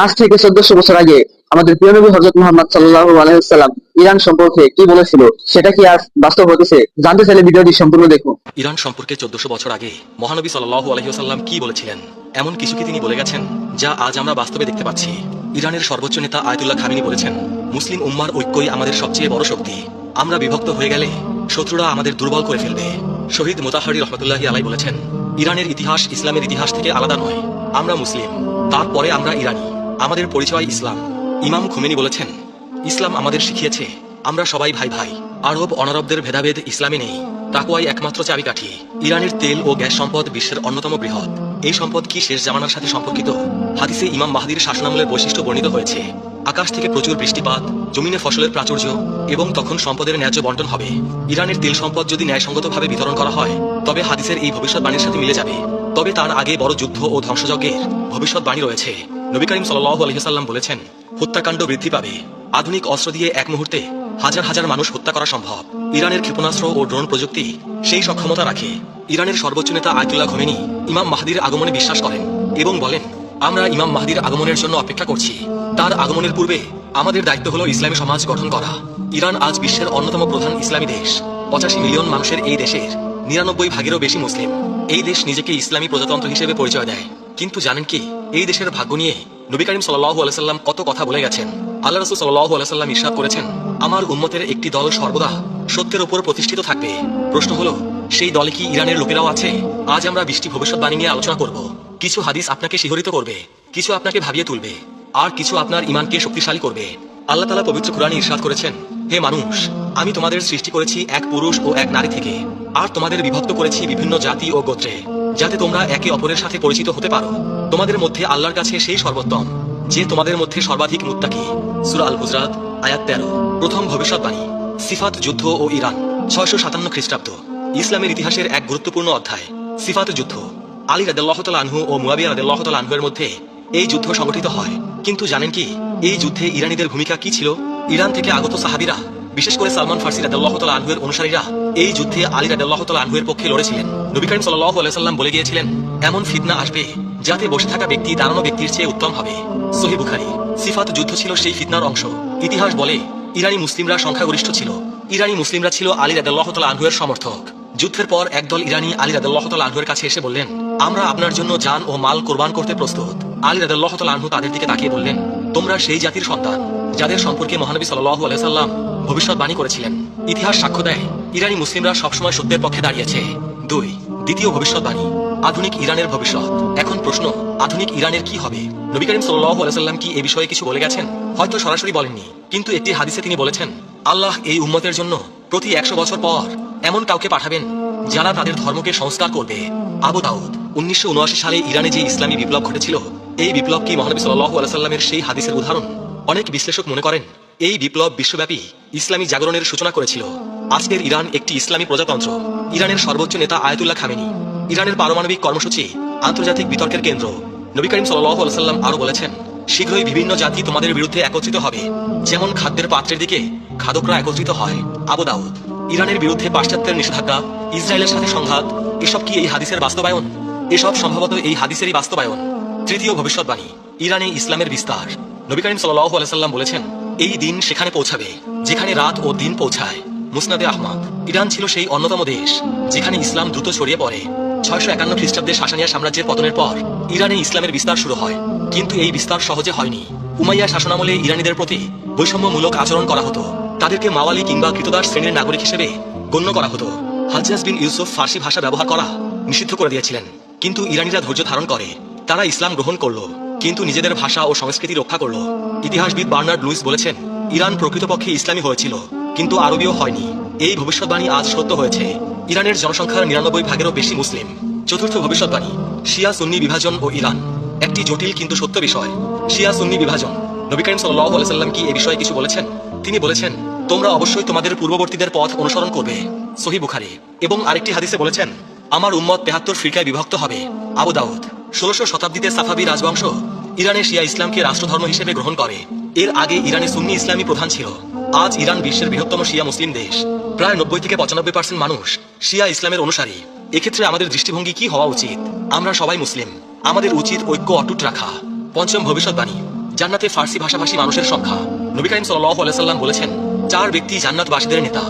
আজ থেকে 1400 বছর আগে আমাদের প্রিয় নবী হযরত মুহাম্মদ সাল্লাল্লাহু আলাইহি ওয়াসাল্লাম ইরান সম্পর্কে কি বলেছিল সেটা কি আজ বাস্তব হতেছে? জানতে চাইলে ভিডিওটি সম্পূর্ণ দেখুন। ইরান সম্পর্কে 1400 বছর আগে মহানবী সাল্লাল্লাহু আলাইহি ওয়াসাল্লাম কি বলেছিলেন, এমন কিছু কি তিনি বলে গেছেন যা আজ আমরা বাস্তবে দেখতে পাচ্ছি। ইরানের সর্বোচ্চ নেতা আয়াতুল্লাহ খামেনি বলেছেন, মুসলিম উম্মার ঐক্যই আমাদের সবচেয়ে বড় শক্তি। আমরা বিভক্ত হয়ে গেলে শত্রুরা আমাদের দুর্বল করে ফেলবে। শহীদ মোতাহারি রহমতুল্লাহি আলাই বলেছেন, ইরানের ইতিহাস ইসলামের ইতিহাস থেকে আলাদা নয়। আমরা মুসলিম, তারপরে আমরা ইরানি, আমাদের পরিচয় ইসলাম। ইমাম খুমেনি বলেছেন, ইসলাম আমাদের শিখিয়েছে আমরা সবাই ভাই ভাই। আরব অনারবদের ভেদাভেদ ইসলামে নেই, তাকওয়াই একমাত্র চাবিকাঠি। ইরানের তেল ও গ্যাস সম্পদ বিশ্বের অন্যতম বৃহৎ। এই সম্পদ কি শেষ জামানার সাথে সম্পর্কিত? হাদিসে ইমাম মাহদির শাসনামলের বৈশিষ্ট্য বর্ণিত হয়েছে। আকাশ থেকে প্রচুর বৃষ্টিপাত, জমিনে ফসলের প্রাচুর্য এবং তখন সম্পদের ন্যায্য বন্টন হবে। ইরানের তেল সম্পদ যদি ন্যায়সঙ্গতভাবে বিতরণ করা হয় তবে হাদিসের এই ভবিষ্যৎবাণীর সাথে মিলে যাবে। তবে তার আগে বড় যুদ্ধ ও ধ্বংসযজ্ঞের ভবিষ্যৎবাণী রয়েছে। নবী করিম সাল্লাল্লাহু আলাইহি ওয়াসাল্লাম বলেছেন, হত্যাকাণ্ড বৃদ্ধি পাবে। আধুনিক অস্ত্র দিয়ে এক মুহূর্তে হাজার হাজার মানুষ হত্যা করা সম্ভব। ইরানের ক্ষেপণাস্ত্র ও ড্রোন প্রযুক্তি সেই সক্ষমতা রাখে। ইরানের সর্বোচ্চ নেতা আয়াতুল্লাহ খোমেনি ইমাম মাহদির আগমনে বিশ্বাস করেন এবং বলেন, আমরা ইমাম মাহদির আগমনের জন্য অপেক্ষা করছি। তার আগমনের পূর্বে আমাদের দায়িত্ব হলো ইসলামী সমাজ গঠন করা। ইরান আজ বিশ্বের অন্যতম প্রধান ইসলামী দেশ। 85 মিলিয়ন মানুষের এই দেশের 99 ভাগেরও বেশি মুসলিম। এই দেশ নিজেকে ইসলামী প্রজাতন্ত্র হিসেবে পরিচয় দেয়। কিন্তু জানেন কি, এই দেশের ভাগ্য নিয়ে নবী করিম সাল্লাল্লাহু আলাইহি ওয়াসাল্লাম কত কথা বলে গেছেন। আল্লাহ রাসূল সাল্লাল্লাহু আলাইহি ওয়াসাল্লাম ইরশাদ করেছেন, আমার উম্মতের একটি দল সর্বদা সত্যের উপর প্রতিষ্ঠিত থাকবে। প্রশ্ন হলো, সেই দলে কি ইরানের লোকেরাও আছে? আজ আমরা 20টি ভবিষ্যৎবাণী নিয়ে আলোচনা করব। কিছু হাদিস আপনাকে শিহরিত করবে, কিছু আপনাকে ভাবিয়ে তুলবে, আর কিছু আপনার ঈমানকে শক্তিশালী করবে। আল্লাহ তাআলা পবিত্র কুরআনে ইরশাদ করেছেন, হে মানুষ, আমি তোমাদের সৃষ্টি করেছি এক পুরুষ ও এক নারী থেকে, আর তোমাদের বিভক্ত করেছি বিভিন্ন জাতি ও গোত্রে, যাতে তোমরা একে অপরের সাথে পরিচিত হতে পারো। তোমাদের মধ্যে আল্লাহর কাছে সেই সর্বোত্তম যে তোমাদের মধ্যে সর্বাধিক মুত্তাকি। সূরা আল হুজরাত আয়াত 13। প্রথম ভবিষ্যৎবাণী, সিফাত যুদ্ধ ও ইরান। 657 খ্রিস্টাব্দ। ইসলামের ইতিহাসের এক গুরুত্বপূর্ণ অধ্যায়, সিফাত যুদ্ধ। আলী রাদিয়াল্লাহু তাআলা আনহু ও মুয়াবিয়া রাদিয়াল্লাহু তাআলা আনহুর মধ্যে এই যুদ্ধ সংগঠিত হয়। কিন্তু জানেন কি, এই যুদ্ধে ইরানীদের ভূমিকা কি ছিল? ইরান থেকে আগত সাহাবীরা, বিশেষ করে সালমান ফার্সি রাদিয়াল্লাহু তাআলা আনহুর অনুসারীরা এই যুদ্ধে আলী রাদিয়াল্লাহু তাআলা আনহুর পক্ষে লড়েছিলেন। নবী করিম সাল্লাল্লাহু আলাইহি ওয়াসাল্লাম বলে গিয়েছিলেন, এমন ফিতনা আসবে যাতে বসে থাকা ব্যক্তি দাঁড়ানো ব্যক্তির চেয়ে উত্তম হবে। সহিহ বুখারী। সিফাত যুদ্ধ ছিল সেই ফিতনার অংশ। ইতিহাস বলে, ইরানি মুসলিমরা সংখ্যাগরিষ্ঠ ছিল। ইরানি মুসলিমরা ছিল আলী রাদিয়াল্লাহু তাআলা আনহুর সমর্থক। যুদ্ধের পর একদল ইরানি আলী রাদিয়াল্লাহু তাআলা আনহুর কাছে এসে বললেন, আমরা আপনার জন্য জান ও মাল কোরবান করতে প্রস্তুত। আলী রাদিয়াল্লাহু তাআলা আনহু তাদের দিকে তাকিয়ে বললেন, তোমরা সেই জাতির সন্তান যাদের সম্পর্কে মহানবী সাল্লাল্লাহু আলাইহি ওয়াসাল্লাম ভবিষ্যৎবাণী করেছিলেন। ইতিহাস সাক্ষ্য দেয়, ইরানি মুসলিমরা সবসময় সত্যের পক্ষে দাঁড়িয়েছে। 2. দ্বিতীয় ভবিষ্যৎবাণী, আধুনিক ইরানের ভবিষ্যৎ। এখন প্রশ্ন, আধুনিক ইরানের কি হবে? নবী করিম সাল্লাল্লাহু আলাইহি ওয়াসাল্লাম কি এই বিষয়ে কিছু বলে গেছেন? হয়তো সরাসরি বলেননি, কিন্তু একটি হাদিসে তিনি বলেছেন, আল্লাহ এই উম্মতের জন্য প্রতি 100 বছর পর এমন কাউকে পাঠাবেন যারা তাদের ধর্মকে সংস্কার করবে। আবু দাউদ। 1979 সালে ইরানে যে ইসলামী বিপ্লব ঘটেছিল, এই বিপ্লব কি মহানবী সাল্লাল্লাহু আলাইহি ওয়াসাল্লামের সেই হাদিসের উদাহরণ? অনেক বিশ্লেষক মনে করেন এই বিপ্লব বিশ্বব্যাপী ইসলামী জাগরণের সূচনা করেছিল। আজকের ইরান একটি ইসলামী প্রজাতন্ত্র। ইরানের সর্বোচ্চ নেতা আয়াতুল্লাহ খামেনি। ইরানের পারমাণবিক কর্মসূচি আন্তর্জাতিক বিতর্কের কেন্দ্র। নবী করিম সাল্লাল্লাহু আলাইহি ওয়াসাল্লাম আরো বলেছেন, শীঘ্রই বিভিন্ন জাতি তোমাদের বিরুদ্ধে একত্রিত হবে, যেমন খাদ্যের পাত্রের দিকে খাদকরা একত্রিত হয়। আবু দাউদ। ইরানের বিরুদ্ধে পাশ্চাত্যের নিষেধাজ্ঞা, ইসরায়েলের সাথে সংঘাত, এসব কি এই হাদিসের বাস্তবায়ন? এসব সম্ভবত এই হাদিসেরই বাস্তবায়ন। তৃতীয় ভবিষ্যৎবাণী, ইরানে ইসলামের বিস্তার। নবী করিম সাল্লাল্লাহু আলাইহি ওয়াসাল্লাম বলেছেন, এই দিন সেখানে পৌঁছাবে যেখানে রাত ও দিন পৌঁছায়। মুসনাদে আহমদ। ইরান ছিল সেই অন্যতম দেশ যেখানে ইসলাম দ্রুত ছড়িয়ে পড়ে। 651 খ্রিস্টাব্দে সাসানিয়া সাম্রাজ্যের পতনের পর ইরানে ইসলামের বিস্তার শুরু হয়। কিন্তু এই বিস্তার সহজে হয়নি। উমাইয়া শাসনামলে ইরানীদের প্রতি বৈষম্যমূলক আচরণ করা হতো। তাদেরকে মাওয়ালি কিংবা কৃতদাস শ্রেণীর নাগরিক হিসেবে গণ্য করা হতো। হাজ্জাজ বিন ইউসুফ ফার্সি ভাষা ব্যবহার করা নিষিদ্ধ করে দিয়েছিলেন। কিন্তু ইরানীরা ধৈর্য ধারণ করে তারা ইসলাম গ্রহণ করলো, কিন্তু নিজেদের ভাষা ও সংস্কৃতি রক্ষা করলো। ইতিহাসবিদ বার্নার্ড লুইস বলেছেন, ইরান প্রকৃতপক্ষে ইসলামী হয়েছিল, কিন্তু আরবীয় হয়নি। এই ভবিষ্যৎবাণী আজ সত্য হয়েছে। ইরানের জনসংখ্যার 99 ভাগেরও বেশি মুসলিম। চতুর্থ ভবিষ্যৎবাণী, শিয়া সুন্নি বিভাজন ও ইরান। একটি জটিল কিন্তু সত্য বিষয়, শিয়া সুন্নি বিভাজন। নবী করিম সাল্লাল্লাহু আলাইহি ওয়াসাল্লাম কি এই বিষয়ে কিছু বলেছেন? তিনি বলেছেন, তোমরা অবশ্যই তোমাদের পূর্ববর্তীদের পথ অনুসরণ করবে। সহিহ বুখারী। এবং আরেকটি হাদিসে বলেছেন, আমার উম্মত 73 ফিরকায় বিভক্ত হবে। আবু দাউদ। 16 শতাব্দীতে সাফাবি রাজবংশ ইরানে শিয়া ইসলামকে রাষ্ট্রধর্ম হিসেবে গ্রহণ করে। এর আগে ইরানে সুন্নি ইসলামী প্রধান ছিল। আজ ইরান বিশ্বের বৃহত্তম শিয়া মুসলিম দেশ। প্রায় 90 থেকে 95% মানুষ শিয়া ইসলামের অনুসারী। এক্ষেত্রে আমাদের দৃষ্টিভঙ্গি কি হওয়া উচিত? আমরা সবাই মুসলিম, আমাদের উচিত ঐক্য অটুট রাখা। পঞ্চম ভবিষ্যৎবাণী, জান্নাতে ফার্সি ভাষাভাষী মানুষের সংখ্যা। নবী করিম সাল্লাল্লাহু আলাইহি সাল্লাম বলেছেন, 4 ব্যক্তি জান্নাতবাসীদের নেতা,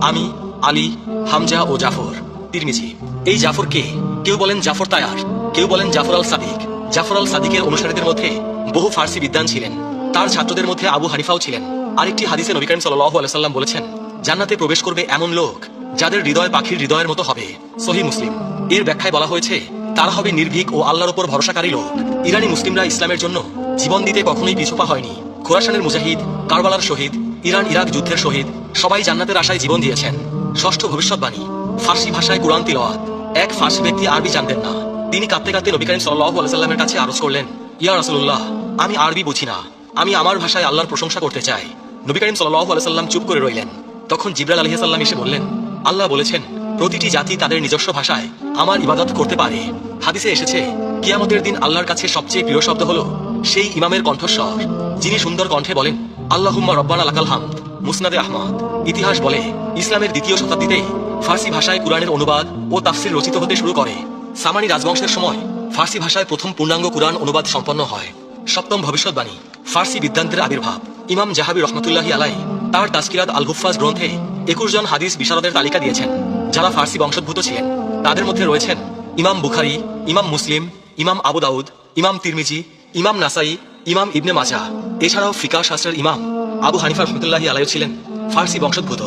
আমি, আলী, হামজা ও জাফর। তিরমিজি। এই জাফর কে? কেউ বলেন জাফর তায়ার, কেউ বলেন জাফর আল সাদিক। জাফর আল সাদিকের অনুসারীদের মধ্যে বহু ফার্সি বিদ্বান ছিলেন। তার ছাত্রদের মধ্যে আবু হানিফাও ছিলেন। আরেকটি হাদিসে নবী করিম সাল্লাল্লাহু আলাইহি সাল্লাম বলেছেন, জান্নাতে প্রবেশ করবে এমন লোক যাদের হৃদয় পাখির হৃদয়ের মতো হবে। সহিহ মুসলিম। এর ব্যাখ্যায় বলা হয়েছে, তারা হবে নির্ভীক ও আল্লাহর উপর ভরসাকারী লোক। ইরানি মুসলিমরা ইসলামের জন্য জীবন দিতে কখনোই পিছুপা হয়নি। খোরাসানের মুজাহিদ, কারবালার শহীদ, ইরান ইরাক যুদ্ধের শহীদ সবাই জান্নাতের আশায় জীবন দিয়েছেন। ষষ্ঠ ভবিষ্যৎবাণী, ফার্সি ভাষায় কোরআন তিলাওয়াত। এক ফার্সি ব্যক্তি আরবি জানতেন না। তিনি কাঁদতে কাঁদতে নবী করিম সাল্লাল্লাহু আলাইহি সাল্লামের কাছে আরজ করলেন, ইয়া রাসূলুল্লাহ, আমি আরবি বুঝি না, আমি আমার ভাষায় আল্লাহর প্রশংসা করতে চাই। নবী করিম সাল্লাল্লাহু আলাইহি সাল্লাম চুপ করে রইলেন। তখন জিবরাইল আলাইহিস সালাম এসে বললেন, আল্লাহ বলেছেন, প্রতিটি জাতি তাদের নিজস্ব ভাষায় আমার ইবাদত করতে পারে। হাদিসে এসেছে, কিয়ামতের দিন আল্লাহর কাছে সবচেয়ে প্রিয় শব্দ হলো সেই ইমামের কণ্ঠস্বর যিনি সুন্দর কণ্ঠে বলেন, আল্লাহুম্মা রব্বানা লাকাল হামদ। মুসনাদে আহমদ। ইতিহাস বলে, ইসলামের দ্বিতীয় শতাব্দীতেই ফার্সি ভাষায় কুরআনের অনুবাদ ও তাফসির রচিত হতে শুরু করে। সামানি রাজবংশের সময় ফার্সি ভাষায় প্রথম পূর্ণাঙ্গ কুরআন অনুবাদ সম্পন্ন হয়। সপ্তম ভবিষ্যৎবাণী, ফার্সি বিদ্বানদের আবির্ভাব। ইমাম জাহাবি রহমতুল্লাহি আলাইহি তার তাজকিরাত আল হুফাজ গ্রন্থে 21 জন হাদিস বিশারদের তালিকা দিয়েছেন যারা ফার্সি বংশোদ্ভূত ছিলেন। তাদের মধ্যে রয়েছেন ইমাম বুখারী, ইমাম মুসলিম, ইমাম আবু দাউদ, ইমাম তিরমিজি, ইমাম নাসাই, ইমাম ইবনে মাজাহ। এছাড়াও ফিকাহ শাস্ত্রের ইমাম আবু হানিফা রহমতুল্লাহি আলাইহি ছিলেন ফার্সি বংশোদ্ভূত।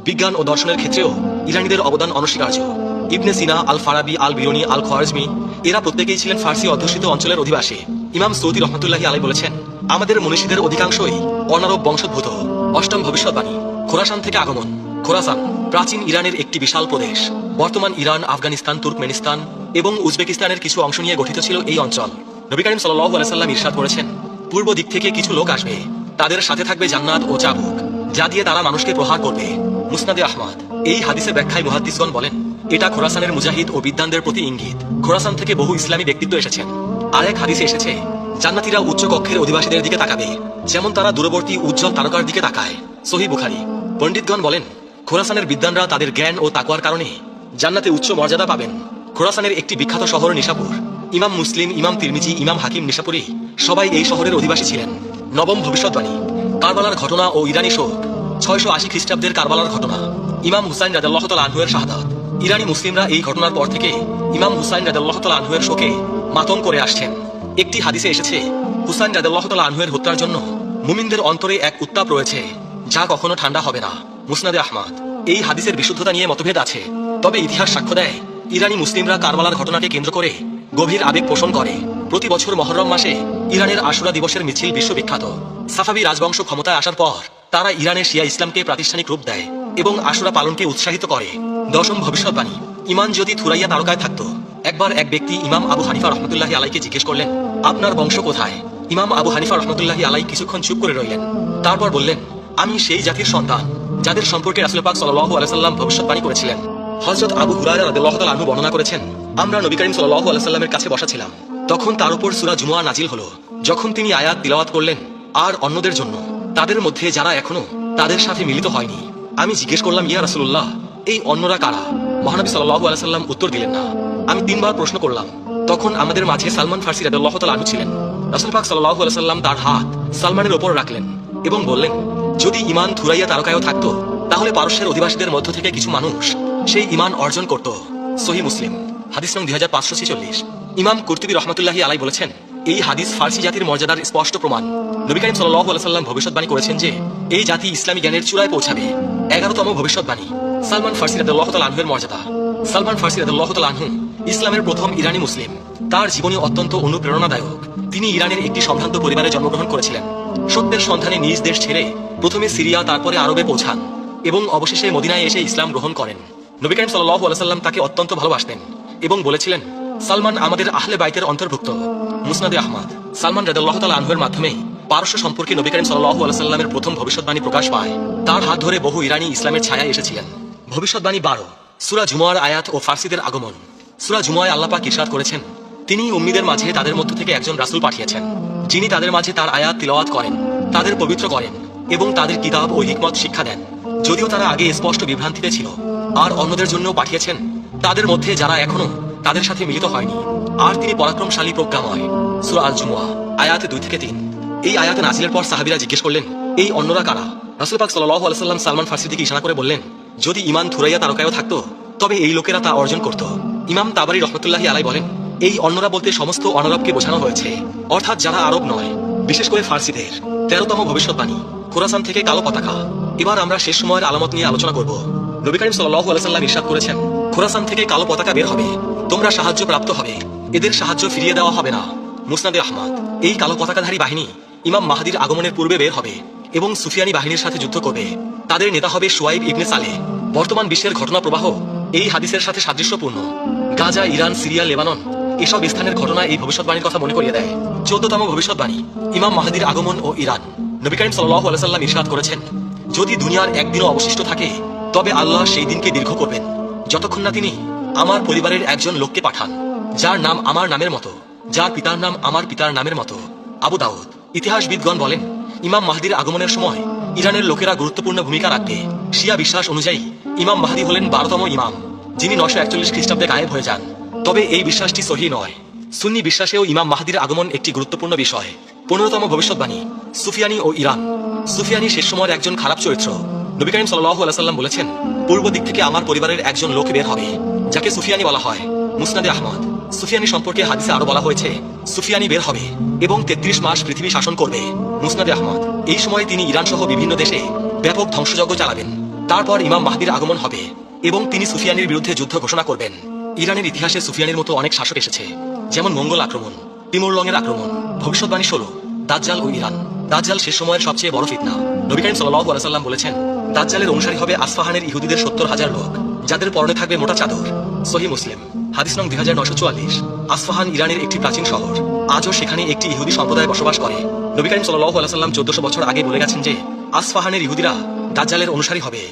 বিজ্ঞান ও দর্শনের ক্ষেত্রেও ইরানীদের অবদান অনস্বীকার্য। ইবনে সিনা, আল ফারাবি, আল বিরুনি, আল খওয়ারিজমি এরা প্রত্যেকেই ছিলেন ফার্সি অধ্যুষিত অঞ্চলের অধিবাসী। ইমাম সৌদি রহমতুল্লাহি আলাইহি বলেছেন, আমাদের মনীষীদের অধিকাংশই অনারব বংশোদ্ভূত। অষ্টম ভবিষ্যৎবাণী, খোরাসান থেকে আগমন। খোরাসান প্রাচীন ইরানের একটি বিশাল প্রদেশ। বর্তমান ইরান, আফগানিস্তান, তুর্কমেনিস্তান এবং উজবেকিস্তানের কিছু অংশ নিয়ে গঠিত ছিল এই অঞ্চল। নবী করিম সাল্লাল্লাহু আলাইহি সাল্লাম ইরশাদ করেছেন, পূর্ব দিক থেকে কিছু লোক আসবে, তাদের সাথে থাকবে জান্নাত ও চাবুক, যা দিয়ে তারা মানুষকে প্রহার করবে। মুসনাদে আহমদ। এই হাদিসের ব্যাখ্যায় মুহাদ্দিসগণ বলেন, এটা খোরাসানের মুজাহিদ ও বিদ্বানদের প্রতি ইঙ্গিত। খোরাসান থেকে বহু ইসলামী ব্যক্তিত্ব এসেছেন। আরেক হাদিসে এসেছে, জান্নাতীরা উচ্চ কক্ষের অধিবাসীদের দিকে তাকাবে, যেমন তারা দূরবর্তী উজ্জ্বল তারকার দিকে তাকায়। সহিহ বুখারী। পণ্ডিতগণ বলেন, খোরাসানের বিদ্বানরা তাদের জ্ঞান ও তাকওয়ার কারণে জান্নাতে উচ্চ মর্যাদা পাবেন। খোরাসানের একটি বিখ্যাত শহর নিশাপুর। ইমাম মুসলিম, ইমাম তিরমিজি, ইমাম হাকিম নিশাপুরি সবাই এই শহরের অধিবাসী ছিলেন। নবম ভবিষ্যৎবাণী, কারবালার ঘটনা ও ইরানি শোক। 680 খ্রিস্টাব্দের কারবালার ঘটনা। ইমাম হুসাইন রাদিয়াল্লাহু তাআলা আনহু এর শাহাদাত। ইরানি মুসলিমরা এই ঘটনার পর থেকে ইমাম হুসাইন রাদিয়াল্লাহু তাআলা আনহু এর শোকে মাতম করে আসছেন। একটি হাদিসে এসেছে, হুসাইন রাদিয়াল্লাহু তাআলা আনহু এর হত্যার জন্য মুমিনদের অন্তরে এক উত্তাপ রয়েছে যা কখনো ঠান্ডা হবে না। মুসনাদে আহমদ। এই হাদিসের বিশুদ্ধতা নিয়ে মতভেদ আছে, তবে ইতিহাস সাক্ষ্য দেয় ইরানি মুসলিমরা কারবালার ঘটনাকে কেন্দ্র করে গভীর আবেগ পোষণ করে। প্রতি বছর মহররম মাসে ইরানের আশুরা দিবসের মিছিল বিশ্ববিখ্যাত। সাফাবি রাজবংশ ক্ষমতায় আসার পর তারা ইরানের শিয়া ইসলামকে প্রাতিষ্ঠানিক রূপ দেয় এবং আশুরা পালনকে উৎসাহিত করে। দশম ভবিষ্যৎবাণী, ইমান যদি থুরাইয়া তারকায় থাকতো। একবার এক ব্যক্তি ইমাম আবু হানিফা রহমতুল্লাহি আলাইকে জিজ্ঞেস করলেন, আপনার বংশ কোথায়? ইমাম আবু হানিফা রহমতুল্লাহি আলাই কিছুক্ষণ চুপ করে রইলেন। তারপর বললেন, আমি সেই জাতির সন্তান যাদের সম্পর্কে রাসূল পাক সাল্লাল্লাহু আলাইহি সাল্লাম ভবিষ্যৎবাণী করেছিলেন। হযরত আবু হুরায়রা রাদিয়াল্লাহু তাআলা আনহু বর্ণনা করেছেন, আমরা নবী করিম সাল্লাল্লাহু আলাইহি সাল্লামের কাছে বসা ছিলাম। তখন তার উপর সূরা জুমুয়া নাজিল হলো। যখন তিনি আয়াত তিলাওয়াত করলেন, আর অন্যদের জন্য, তাদের মধ্যে যারা এখনো তাদের সাথে মিলিত হয়নি। আমি জিজ্ঞেস করলাম, ইয়া রাসূলুল্লাহ, এই অন্যরা কারা? মহানবী সাল্লাল্লাহু আলাইহি সাল্লাম উত্তর দিলেন না। আমি 3 বার প্রশ্ন করলাম। তখন আমাদের মাঝে সালমান ফার্সি রাদিয়াল্লাহু তাআলা আনহু ছিলেন। রাসূল পাক সাল্লাল্লাহু আলাইহি সাল্লাম তার হাত সালমানের উপর রাখলেন এবং বললেন, যদি ঈমান থুরাইয়া তারকায়ও থাকতো, তাহলে পারস্যের অধিবাসীদের মধ্য থেকে কিছু মানুষ সেই ঈমান অর্জন করত। সহিহ মুসলিম। হাদিস নং 2546। ইমাম কুরতুবী রহমাতুল্লাহি আলাইহি বলেছেন, এই হাদিস ফার্সি জাতির মর্যাদার স্পষ্ট প্রমাণ। নবী করিম সাল্লাল্লাহু আলাইহি সাল্লাম ভবিষ্যৎবাণী করেছেন যে এই জাতি ইসলামী জ্ঞানের চূড়ায় পৌঁছাবে। 11তম ভবিষ্যৎবাণী, সালমান ফার্সি রাদিয়াল্লাহু তাআলা আনহু এর মর্যাদা। সালমান ফার্সি রাদিয়াল্লাহু তাআলা আনহু ইসলামের প্রথম ইরানি মুসলিম। তার জীবনী অত্যন্ত অনুপ্রেরণাদায়ক। তিনি ইরানের একটি সম্ভ্রান্ত পরিবারে জন্মগ্রহণ করেছিলেন। সত্যের সন্ধানে নিজ দেশ ছেড়ে প্রথমে সিরিয়া, তারপরে আরবে পৌঁছান এবং অবশেষে মদিনায় এসে ইসলাম গ্রহণ করেন। নবী করিম সাল্লাল্লাহু আলাইহি সাল্লাম তাকে অত্যন্ত ভালোবাসতেন এবং বলেছিলেন, সালমান আমাদের আহলে বাইতের অন্তর্ভুক্ত। মুসনাদে আহমদ। সালমান রাদিয়াল্লাহু তাআলা আনহু এর মাধ্যমেই পারস্য সম্পর্কে নবী করিম সাল্লাল্লাহু আলাইহি সাল্লামের প্রথম ভবিষ্যৎবাণী প্রকাশ পায়। তার হাত ধরে বহু ইরানি ইসলামের ছায়ায় এসেছিলেন। ভবিষ্যৎবাণী 12, সূরা জুমুয়ার আয়াত ও ফার্সিদের আগমন। সূরা জুমুয়ায় আল্লাহ পাক ইরশাদ করেছেন, তিনি উম্মীদের মাঝে তাদের মধ্য থেকে একজন রাসূল পাঠিয়েছেন, যিনি তাদের মাঝে তার আয়াত তিলাওয়াত করেন, তাদের পবিত্র করেন এবং তাদের কিতাব ও হিকমত শিক্ষা দেন, যদিও তারা আগে স্পষ্ট বিভ্রান্তিতে ছিল। আর অন্যদের জন্য পাঠিয়েছেন তাদের মধ্যে যারা এখনো তাদের সাথে মিলিত হয়নি, আর তিনি পরাক্রমশালী প্রজ্ঞাময়। সূরা আল জুমুয়া আয়াত 2 থেকে 3। এই আয়াতে নাজিলের পর সাহাবীরা জিজ্ঞেস করলেন, এই অন্যরা কারা? রাসূল পাক সাল্লাল্লাহু আলাইহি সাল্লাম সালমান ফারসির দিকে ইশারা করে বললেন, যদি ঈমান থুরাইয়া তারকায়ও থাকতো তবে এই লোকেরা তা অর্জন করত। ইমাম তাবারী রহমাতুল্লাহি আলাইহি বলেন, এই অন্যরা বলতে সমস্ত অনারবকে বোঝানো হয়েছে, অর্থাৎ যারা আরব নয়, বিশেষ করে ফার্সিদের। 13তম ভবিষ্যৎবাণী, খোরাসান থেকে কালো পতাকা। এবার আমরা শেষ সময়ের আলামত নিয়ে আলোচনা করব। নবী করিম সাল্লাল্লাহু আলাইহি সাল্লাম ইরশাদ করেছেন, খোরাসান থেকে কালো পতাকা বের হবে, তোমরা সাহায্য প্রাপ্ত হবে, এদের সাহায্য ফিরিয়ে দেওয়া হবে না। মুসনাদে আহমদ। এই কালো পতাকাধারী বাহিনী ইমাম মাহদীর আগমনের পূর্বে বের হবে এবং সুফিয়ানি বাহিনীর সাথে যুদ্ধ করবে। তাদের নেতা হবে শুয়াইব ইবনে সালেহ। বর্তমান বিশ্বের ঘটনা প্রবাহ এই হাদিসের সাথে সাদৃশ্যপূর্ণ। গাজা, ইরান, সিরিয়া, লেবানন এসব স্থানের ঘটনা এই ভবিষ্যৎবাণীর কথা মনে করিয়ে দেয়। 14তম ভবিষ্যৎবাণী, ইমাম মাহদীর আগমন ও ইরান। নবী করিম সাল্লাল্লাহু আলাইহি সাল্লাম ইরশাদ করেছেন, যদি দুনিয়ার একদিনও অবশিষ্ট থাকে তবে আল্লাহ সেই দিনকে দীর্ঘ করবেন যতক্ষণ না তিনি আমার পরিবারের একজন লোককে পাঠান, যার নাম আমার নামের মতো, যার পিতার নাম আমার পিতার নামের মতো। আবু দাউদ। ইতিহাসবিদগণ বলেন, ইমাম মাহদীর আগমনের সময় ইরানের লোকেরা গুরুত্বপূর্ণ ভূমিকা রাখবে। শিয়া বিশ্বাস অনুযায়ী ইমাম মাহদী হলেন 12তম ইমাম, যিনি 941 খ্রিস্টাব্দে গায়েব হয়ে যান। তবে এই বিশ্বাসটি সহিহ নয়। সুন্নি বিশ্বাসেও ইমাম মাহদীর আগমন একটি গুরুত্বপূর্ণ বিষয়। 15তম ভবিষ্যৎবাণী, সুফিয়ানি ও ইরান। সুফিয়ানি শেষ সময়ের একজন খারাপ চরিত্র। নবী করিম সাল্লাল্লাহু আলাইহি সাল্লাম বলেছেন, পূর্ব দিক থেকে আমার পরিবারের একজন লোক বের হবে, যাকে সুফিয়ানি বলা হয়। মুসনাদে আহমদ। সুফিয়ানি সম্পর্কে হাদিসে আরো বলা হয়েছে, সুফিয়ানি বের হবে এবং 33 মাস পৃথিবী শাসন করবে। মুসনাদে আহমদ। এই সময়ে তিনি ইরান সহ বিভিন্ন দেশে ব্যাপক ধ্বংসযজ্ঞ চালাবেন। তারপর ইমাম মাহদীর আগমন হবে এবং তিনি সুফিয়ানির বিরুদ্ধে যুদ্ধ ঘোষণা করবেন। ইরানের ইতিহাসে সুফিয়ানির মতো অনেক শাসক এসেছে, যেমন মঙ্গল আক্রমণ, তিমুর লংয়ের আক্রমণ। ভবিষ্যৎবাণী 16, দাজ্জাল ও ইরান। দাজ্জাল শেষ সময়ের সবচেয়ে বড় ফিতনা। নবী করিম সাল্লাল্লাহু আলাইহি সাল্লাম বলেছেন, দাজ্জালের অনুসারী হবে আসফাহানের ইহুদিদের 70,000 লোক, যাদের পরনে থাকবে মোটা চাদর। সহিহ মুসলিম। হাদিস নং 2944। আসফাহান ইরানের একটি প্রাচীন শহর। আজও সেখানে একটি ইহুদি সম্প্রদায় বসবাস করে। নবী করিম সাল্লাল্লাহু আলাইহি সাল্লাম 1400 বছর আগে বলে গেছেন যে আসফাহানের ইহুদিরা দাজ্জালের অনুসারী হবে।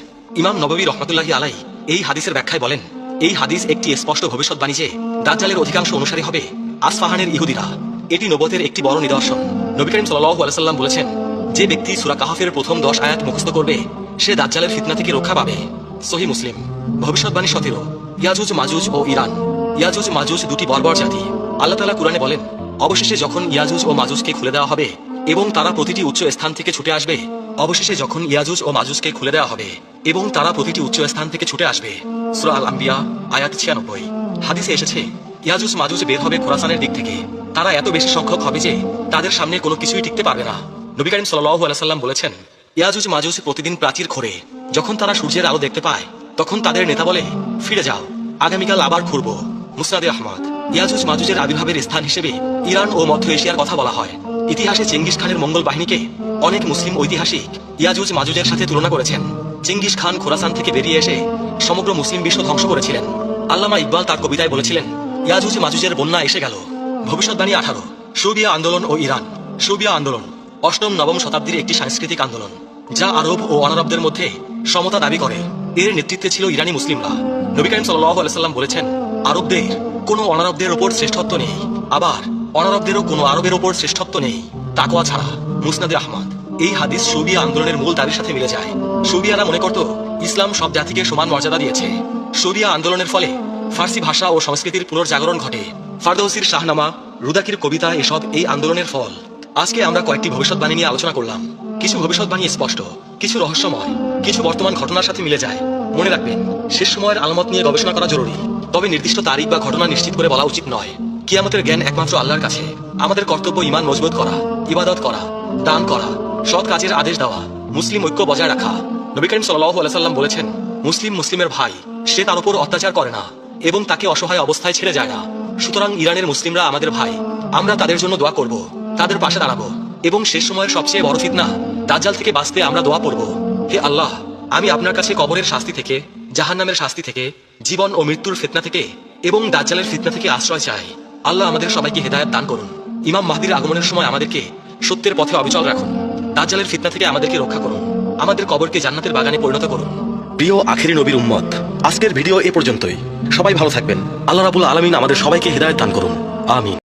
ইমাম নববী রহমাতুল্লাহি আলাইহি এই হাদিসের ব্যাখ্যায় বলেন, এই হাদিস একটি স্পষ্ট ভবিষ্যৎবাণী যে দাজ্জালের অধিকাংশ অনুসারী হবে আসফাহানের ইহুদিরা। এটি নবুয়তের একটি বড় নিদর্শন। নবী করিম সাল্লাল্লাহু আলাইহি সাল্লাম বলেছেন, যে ব্যক্তি সূরা কাহফের প্রথম 10 আয়াত মুখস্থ করবে সে দাজ্জালের ফিতনা থেকে রক্ষা পাবে। সহিহ মুসলিম। ভবিষ্যৎবাণী 17, ইয়াজুজ মাজুজ ও ইরান। ইয়াজুজ মাজুজ দুটি বর্বর জাতি। আল্লাহ তাআলা কুরআনে বলেন, অবশেষে যখন ইয়াজুজ ও মাজুজকে খুলে দেওয়া হবে এবং তারা প্রতিটি উচ্চ স্থান থেকে ছুটে আসবে, অবশেষে যখন ইয়াজুজ ও মাজুজকে খুলে দেওয়া হবে এবং তারা প্রতিটি উচ্চ স্থান থেকে ছুটে আসবে। সূরা আল আম্বিয়া আয়াত 96। হাদিসে এসেছে, ইয়াজুজ মাজুজ বের হবে খোরাসানের দিক থেকে। তারা এত বেশি সংখ্যক হবে যে তাদের সামনে কোনো কিছুই টিকতে পারবে না। নবী করিম সাল্লাল্লাহু আলাইহি সাল্লাম বলেছেন, ইয়াজুজ মাজুজ প্রতিদিন প্রাচীর খোঁড়ে, যখন তারা সূর্যের আলো দেখতে পায় তখন তাদের নেতা বলে, ফিরে যাও, আগামীকাল আবার খুঁড়ব। মুসনাদে আহমদ। ইয়াজুজ মাজুজের আবির্ভাবের স্থান হিসেবে ইরান ও মধ্য এশিয়ার কথা বলা হয়। ইতিহাসে চেঙ্গিস খানের মঙ্গল বাহিনীকে অনেক মুসলিম ঐতিহাসিক ইয়াজুজ মাজুজের সাথে তুলনা করেছেন। চেঙ্গিস খান খোরাসান থেকে বেরিয়ে এসে সমগ্র মুসলিম বিশ্ব ধ্বংস করেছিলেন। আল্লামা ইকবাল তার কবিতায় বলেছিলেন, ইয়াজুজ মাজুজের বন্যা এসে গেল। ভবিষ্যৎবাণী 18, সুবিয়া আন্দোলন ও ইরান। সুবিয়া আন্দোলন 8ম 9ম শতাব্দীর একটি সাংস্কৃতিক আন্দোলন, যা আরব ও অনারবদের মধ্যে সমতা দাবি করে। এর নেতৃত্বে ছিল ইরানি মুসলিমরা। নবী করিম সাল্লাল্লাহু আলাইহি সাল্লাম বলেছেন, আরবদের কোনো অনারবদের ওপর শ্রেষ্ঠত্ব নেই, আবার অনারবদেরও কোনো আরবের ওপর শ্রেষ্ঠত্ব নেই তাকওয়া ছাড়া। মুসনাদে আহমদ। এই হাদিস সুবিয়া আন্দোলনের মূল দাবির সাথে মিলে যায়। সুবিয়ারা মনে করত ইসলাম সব জাতিকে সমান মর্যাদা দিয়েছে। সুবিয়া আন্দোলনের ফলে ফার্সি ভাষা ও সংস্কৃতির পুনর্জাগরণ ঘটে। ফারদৌসির শাহনামা, রুদাকির কবিতা এসব এই আন্দোলনের ফল। আজকে আমরা কয়েকটি ভবিষ্যৎবাণী নিয়ে আলোচনা করলাম। কিছু ভবিষ্যৎবাণী স্পষ্ট, কিছু রহস্যময়, কিছু বর্তমান ঘটনার সাথে মিলে যায়। মনে রাখবেন, শেষ সময়ের আলামত নিয়ে গবেষণা করা জরুরি, তবে নির্দিষ্ট তারিখ বা ঘটনা নিশ্চিত করে বলা উচিত নয়। কিয়ামতের জ্ঞান একমাত্র আল্লাহর কাছে। আমাদের কর্তব্য ঈমান মজবুত করা, ইবাদত করা, দান করা, সৎ কাজের আদেশ দেওয়া, মুসলিম ঐক্য বজায় রাখা। নবী করিম সাল্লাল্লাহু আলাইহি সাল্লাম বলেছেন, মুসলিম মুসলিমের ভাই, সে তার উপর অত্যাচার করে না এবং তাকে অসহায় অবস্থায় ছেড়ে যায় না। সুতরাং ইরানের মুসলিমরা আমাদের ভাই, আমরা তাদের জন্য দোয়া করব, তাদের পাশে দাঁড়াবো এবং শেষ সময়ের সবচেয়ে বড় ফিতনা দাজ্জাল থেকে বাঁচতে আমরা দোয়া করব। হে আল্লাহ, আমি আপনার কাছে কবরের শাস্তি থেকে, জাহান্নামের শাস্তি থেকে, জীবন ও মৃত্যুর ফিতনা থেকে এবং দাজ্জালের ফিতনা থেকে আশ্রয় চাই। আল্লাহ আমাদের সবাইকে হেদায়েত দান করুন। ইমাম মাহদীর আগমনের সময় আমাদেরকে সত্যের পথে অবিচল রাখুন। দাজ্জালের ফিতনা থেকে আমাদেরকে রক্ষা করুন। আমাদের কবরকে জান্নাতের বাগানে পরিণত করুন। প্রিয় আখেরি নবীর উম্মত, আজকের ভিডিও এ পর্যন্তই। সবাই ভালো থাকবেন। আল্লাহ রাব্বুল আলামিন আমাদের সবাইকে হেদায়েত দান করুন। আমিন।